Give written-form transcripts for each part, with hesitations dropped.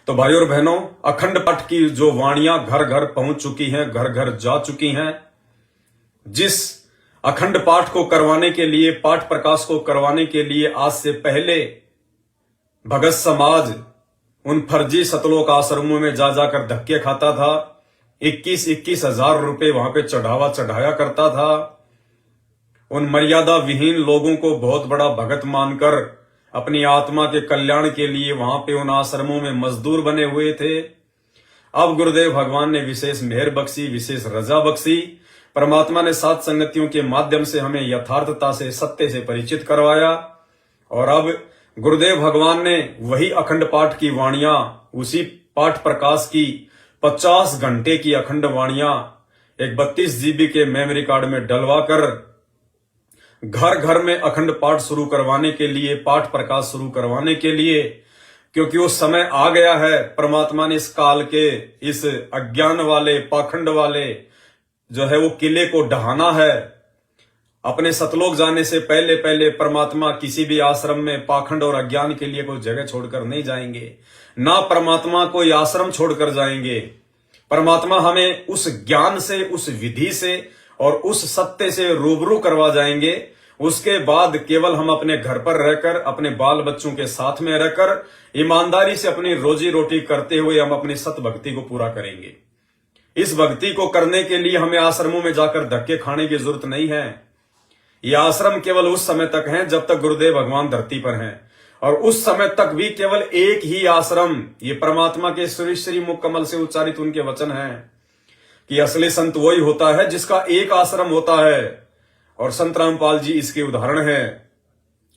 तो भाइयों और बहनों, अखंड पाठ की जो वाणियां घर घर पहुंच चुकी हैं, घर घर जा चुकी हैं, जिस अखंड पाठ को करवाने के लिए, पाठ प्रकाश को करवाने के लिए आज से पहले भगत समाज उन फर्जी सतलोक आश्रमों में जा जाकर धक्के खाता था, 21-21 हजार रुपए वहां पे चढ़ावा चढ़ाया करता था। उन मर्यादा विहीन लोगों को बहुत बड़ा भगत मानकर अपनी आत्मा के कल्याण के लिए वहां पे उन आश्रमों में मजदूर बने हुए थे। अब गुरुदेव भगवान ने विशेष मेहर बख्शी, विशेष रजा बख्शी। परमात्मा ने सात संगतियों के माध्यम से हमें यथार्थता से, सत्य से परिचित करवाया। और अब गुरुदेव भगवान ने वही अखंड पाठ की वाणियां, उसी पाठ प्रकाश की 50 घंटे की अखंड वाणियां एक 32 GB के मेमोरी कार्ड में डलवाकर घर घर में अखंड पाठ शुरू करवाने के लिए, पाठ प्रकाश शुरू करवाने के लिए, क्योंकि वो समय आ गया है। परमात्मा ने इस काल के, इस अज्ञान वाले, पाखंड वाले जो है वो किले को ढहाना है। अपने सतलोक जाने से पहले पहले परमात्मा किसी भी आश्रम में पाखंड और अज्ञान के लिए कोई जगह छोड़कर नहीं जाएंगे, ना परमात्मा कोई आश्रम छोड़कर जाएंगे। परमात्मा हमें उस ज्ञान से, उस विधि से और उस सत्य से रूबरू करवा जाएंगे। उसके बाद केवल हम अपने घर पर रहकर, अपने बाल बच्चों के साथ में रहकर ईमानदारी से अपनी रोजी रोटी करते हुए हम अपनी सत भक्ति को पूरा करेंगे। इस भक्ति को करने के लिए हमें आश्रमों में जाकर धक्के खाने की जरूरत नहीं है। यह आश्रम केवल उस समय तक है जब तक गुरुदेव भगवान धरती पर हैं, और उस समय तक भी केवल एक ही आश्रम। ये परमात्मा के श्री मुख कमल से उच्चारित उनके वचन हैं कि असली संत वही होता है जिसका एक आश्रम होता है। और संत रामपाल जी इसके उदाहरण हैं।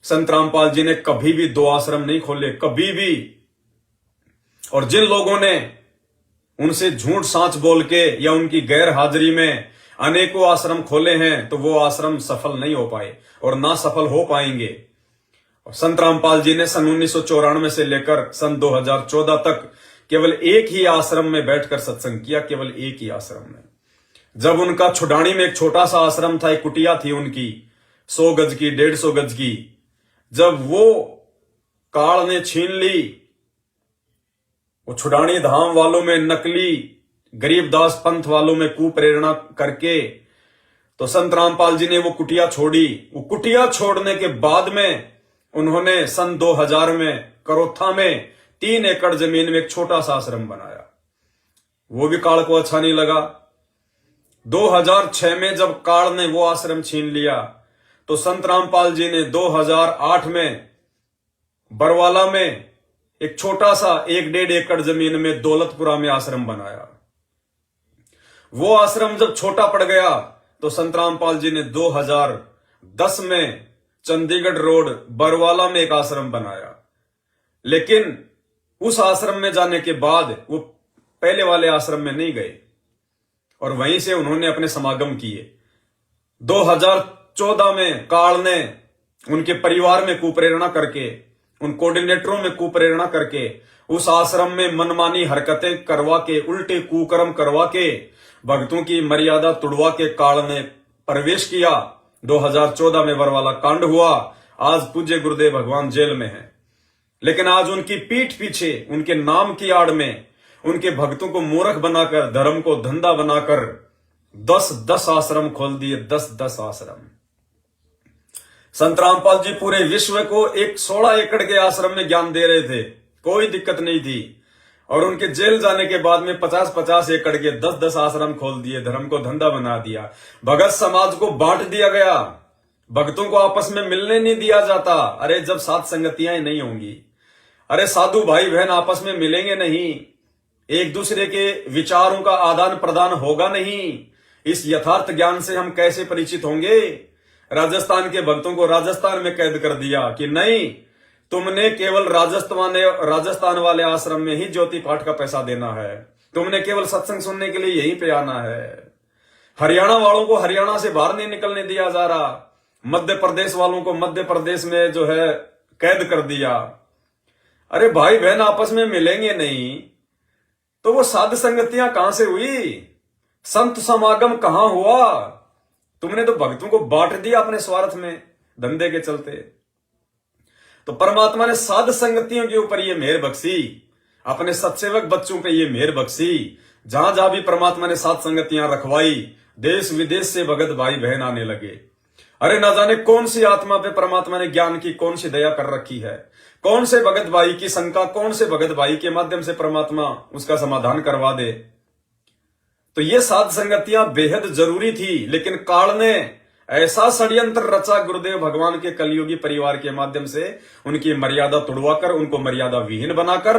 संत रामपाल जी ने कभी भी 2 आश्रम नहीं खोले, कभी भी। और जिन लोगों ने उनसे झूठ सांच बोल के या उनकी गैर हाजिरी में अनेकों आश्रम खोले हैं, तो वो आश्रम सफल नहीं हो पाए और ना सफल हो पाएंगे। और संत रामपाल जी ने सन 1994 से लेकर सन 2014 तक केवल एक ही आश्रम में बैठकर सत्संग किया, केवल एक ही आश्रम में। जब उनका छुडानी में एक छोटा सा आश्रम था, एक कुटिया थी उनकी 100 गज की, 150 गज की, जब वो काल ने छीन ली, वो छुडानी धाम वालों में नकली गरीबदास पंथ वालों में कुप्रेरणा करके, तो संत रामपाल जी ने वो कुटिया छोड़ी। वो कुटिया छोड़ने के बाद में उन्होंने सन 2000 में करोथा में 3 एकड़ जमीन में एक छोटा सा आश्रम बनाया। वो भी काल को अच्छा नहीं लगा। 2006 में जब काल ने वो आश्रम छीन लिया, तो संत रामपाल जी ने 2008 में बरवाला में एक छोटा सा 1-1.5 एकड़ जमीन में दौलतपुरा में आश्रम बनाया। वो आश्रम जब छोटा पड़ गया, तो संत रामपाल जी ने 2010 में चंडीगढ़ रोड बरवाला में एक आश्रम बनाया। लेकिन उस आश्रम में जाने के बाद वो पहले वाले आश्रम में नहीं गए और वहीं से उन्होंने अपने समागम किए। 2014 में काल ने उनके परिवार में कुप्रेरणा करके, उन कोऑर्डिनेटरों में कुप्रेरणा करके उस आश्रम में मनमानी हरकतें करवा के, उल्टे कुकर्म करवा के, भक्तों की मर्यादा तुड़वा के काल ने प्रवेश किया। 2014 में बरवाला कांड हुआ। आज पूज्य गुरुदेव भगवान जेल में हैं, लेकिन आज उनकी पीठ पीछे, उनके नाम की आड़ में, उनके भक्तों को मूर्ख बनाकर, धर्म को धंधा बनाकर 10-10 आश्रम खोल दिए। 10-10 आश्रम। संत रामपाल जी पूरे विश्व को एक 16 एकड़ के आश्रम में ज्ञान दे रहे थे, कोई दिक्कत नहीं थी। और उनके जेल जाने के बाद में 50-50 एकड़ के 10-10 आश्रम खोल दिए, धर्म को धंधा बना दिया। भगत समाज को बांट दिया गया, भक्तों को आपस में मिलने नहीं दिया जाता। अरे जब सात संगतियां ही नहीं होंगी, अरे साधु भाई बहन आपस में मिलेंगे नहीं, एक दूसरे के विचारों का आदान प्रदान होगा नहीं, इस यथार्थ ज्ञान से हम कैसे परिचित होंगे। राजस्थान के भक्तों को राजस्थान में कैद कर दिया कि नहीं, तुमने केवल राजस्थान वाले आश्रम में ही ज्योति पाठ का पैसा देना है, तुमने केवल सत्संग सुनने के लिए यहीं पे आना है। हरियाणा वालों को हरियाणा से बाहर नहीं निकलने दिया जा रहा, मध्य प्रदेश वालों को मध्य प्रदेश में जो है कैद कर दिया। अरे भाई बहन आपस में मिलेंगे नहीं तो वो साध संगतियां कहां से हुई, संत समागम कहां हुआ। तुमने तो भक्तों को बांट दिया अपने स्वार्थ में, धंधे के चलते। तो परमात्मा ने साध संगतियों के ऊपर ये मेहर बख्शी। अपने सत्सेवक बच्चों पे ये मेहर बख्शी, जहां जहां भी परमात्मा ने साथ संगतियां रखवाई, देश विदेश से भगत भाई बहन आने लगे। अरे ना जाने कौन सी आत्मा पे परमात्मा ने ज्ञान की कौन सी दया कर रखी है, कौन से भगत भाई की शंका, कौन से भगत भाई के माध्यम से परमात्मा उसका समाधान करवा दे। तो ये साध संगतियां बेहद जरूरी थी, लेकिन काल ने ऐसा षड्यंत्र रचा गुरुदेव भगवान के कलयुगी परिवार के माध्यम से, उनकी मर्यादा तोड़वाकर, उनको मर्यादा विहीन बनाकर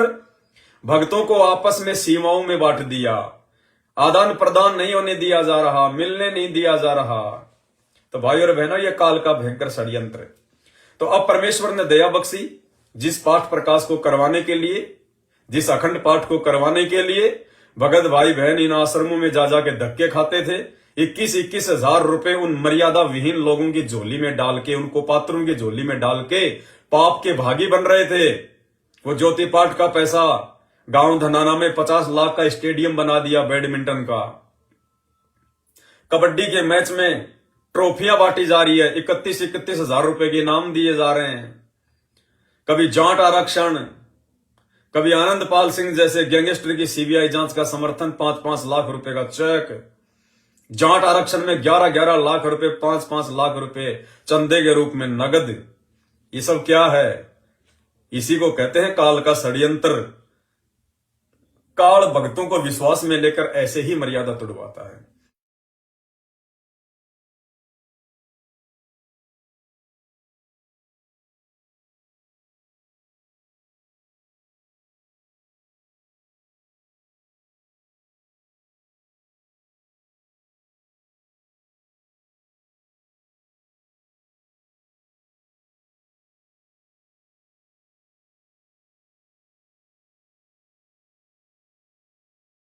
भक्तों को आपस में सीमाओं में बांट दिया। आदान प्रदान नहीं होने दिया जा रहा, मिलने नहीं दिया जा रहा। तो भाई और बहनों, यह काल का भयंकर षड्यंत्र। तो अब परमेश्वर ने दया बख्शी, जिस पाठ प्रकाश को करवाने के लिए, जिस अखंड पाठ को करवाने के लिए भगत भाई बहन इन आश्रमों में जा जाके धक्के खाते थे। 21-21 हजार रुपए उन मर्यादा विहीन लोगों की झोली में डाल के, उनको पात्रों की झोली में डाल के पाप के भागी बन रहे थे। वो ज्योति पाठ का पैसा गांव धनाना में 50 लाख का स्टेडियम बना दिया बैडमिंटन का। कबड्डी के मैच में ट्रॉफियां बांटी जा रही है, 31-31 हजार रुपए के इनाम दिए जा रहे हैं। कभी जाट आरक्षण, कभी आनंदपाल सिंह जैसे गैंगस्टर की सीबीआई जांच का समर्थन, 5-5 लाख रुपए का चेक। जाट आरक्षण में 11-11 लाख रुपए, 5-5 लाख रुपए चंदे के रूप में नगद। ये सब क्या है? इसी को कहते हैं काल का षड्यंत्र। काल भक्तों को विश्वास में लेकर ऐसे ही मर्यादा तोड़वाता है।